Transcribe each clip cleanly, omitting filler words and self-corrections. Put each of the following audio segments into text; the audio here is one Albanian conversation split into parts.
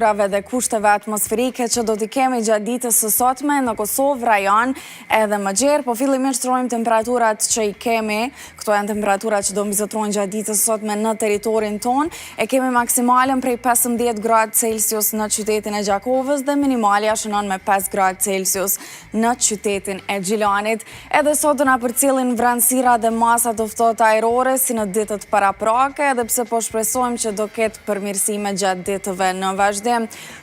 Dhe kushteve atmosferike që do t'i kemi gjatë ditës së sotme në Kosovë, rajon edhe më gjerë, po fillimisht trojmë temperaturat që i kemi, këto janë temperaturat që do mbizotrojnë gjatë ditës së sotme në teritorin ton, e kemi maksimalen prej 15 gradë Celsius në qytetin e Gjakovës dhe minimalja shënon me 5 gradë Celsius në qytetin e Gjilanit. Edhe sot do na përcjellin vranësira dhe masa të ftohta ajrore si në ditët paraprake, edhe pse po shpresojmë që do ketë përmirësime gjatë ditëve në vazhdim.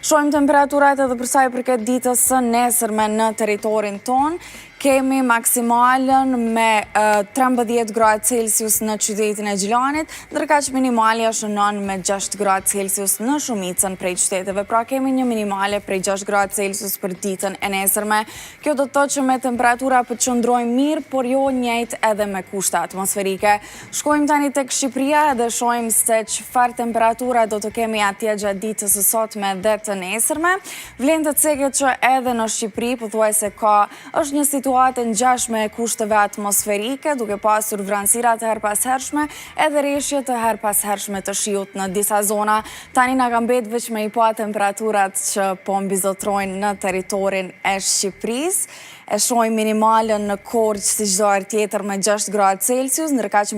Shohim temperaturat edhe për sa i përket ditës së nesërme në teritorin ton. Kemi maksimalen me 13 gradë Celsius në qytetin e Gjilanit, ndërkaq minimalja shënon me 6 gradë Celsius në shumicën prej qyteteve. Pra kemi një minimale prej 6 gradë Celsius për ditën e nesërme. Kjo do të thotë që me temperatura përqëndrojmë mirë, por jo njëjtë edhe me kushte atmosferike. Shkojmë tani tek Shqipëria dhe shohim se çfarë temperatura do të kemi atje gjatë ditës së sotme dhe të nesërme. Vlen të ceket që edhe në Shqipëri pothuajse është një situatë ngjashme e kushteve atmosferike, duke pasur vranësira të herpashershme edhe rreshje të herpashershme të shiut në disa zona. Tani na ka mbetë veç me i pa temperaturat që po mbizotrojnë në teritorin e Shqipërisë. E shohim minimalen në Korçë si çdo herë tjetër me 6 gradë Celsius, ndërkaq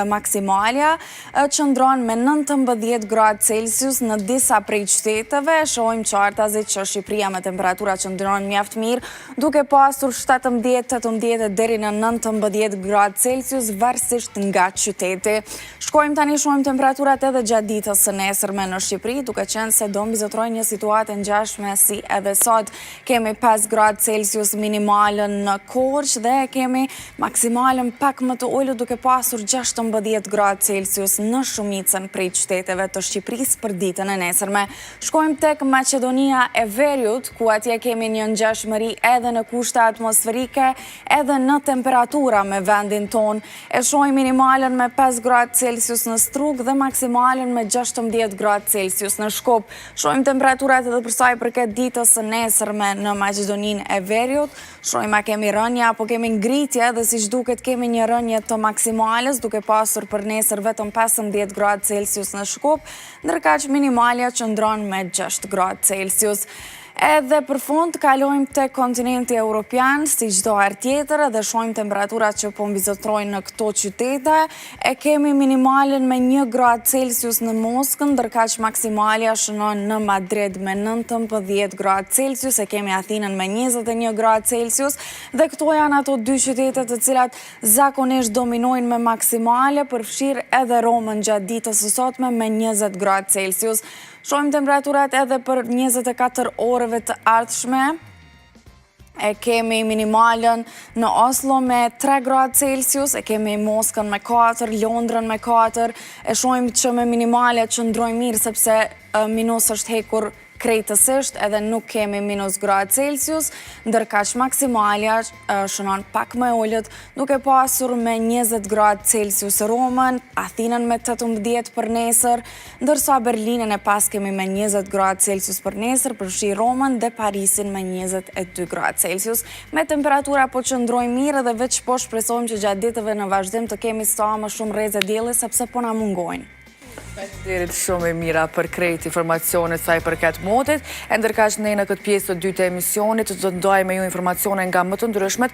maksimalja qëndron me 19 gradë Celsius në disa prej qyteteve. Shohim qartazit që Shqipëria me temperatura qëndron mjaft mirë, duke pasur 17-18 deri në 19 gradë Celsius varësisht nga qyteti. Shkojmë tani shohim temperaturat edhe gjatë ditës së nesërme në Shqipëri, duke qenë se do mbizotrojnë një situatë ngjashme si edhe sot. Kemi 5 gradë Celsius minimalen në Korçë dhe kemi maksimalen pak më të ulët duke pasur 16 gradë Celsius në shumicën prej qyteteve të Shqipërisë për ditën e nesërme. Shkojmë tek Maqedonia e Veriut, ku atje kemi një ngjashmëri edhe në kushte atmosferike, edhe në temperatura me vendin ton. E shohim minimalen me 5 gradë Celsius në Strug dhe maksimalen me 16 gradë Celsius në Shkup. Shohim temperaturat edhe për sa i përket ditës së nesërme në Maqedoninë e Veriut. Shohim a kemi rënja, apo kemi ngritje dhe si duket kemi një rënje të maksimales, duke pasur për nesër vetëm 15 gradë Celsius në Shkup, ndërkaq minimalja qëndron me 6 gradë Celsius. Edhe për fund, kalojmë te kontinenti evropian, si çdo herë tjetër, dhe shohim temperaturat që po mbizotrojnë në këto qytete. E kemi minimalen me 1 gradë Celsius në Moskën, ndërkaq maksimalja shënon në Madrid me 19 gradë Celsius, e kemi Athinën me 21 gradë Celsius, dhe këto janë ato dy qytete të cilat zakonisht dominojnë me maksimale, përfshirë edhe Romën gjatë ditës së sotme me 20 gradë Celsius. Shohim temperaturat edhe për 24 orëve të ardhshme. E kemi minimalen në Oslo me 3 gradë Celsius, e kemi Moskën me 4, Londrën me 4, e shohim që me minimale qëndrojnë mirë sepse minus është hekur krejtësisht edhe nuk kemi minus gradë Celsius, ndërkaq maksimalja shënon pak më ulët, duke pasur me 20 gradë Celsius Romën, Athinën me 18 për nesër, ndërsa Berlinën e pas kemi me 20 gradë Celsius për nesër, përfshi Romën dhe Parisin me 22 gradë Celsius. Me temperatura po qëndrojnë mirë dhe veç po shpresojmë që gjatë ditëve në vazhdim të kemi sa më shumë rrezë dielli sepse po na mungojnë. Faleminderit shumë Mira për krejt informacionet sa i përket modit, e ndërkaq ne në këtë pjesë të dytë të emisionit do të ndajmë ju informacione nga më të ndryshmet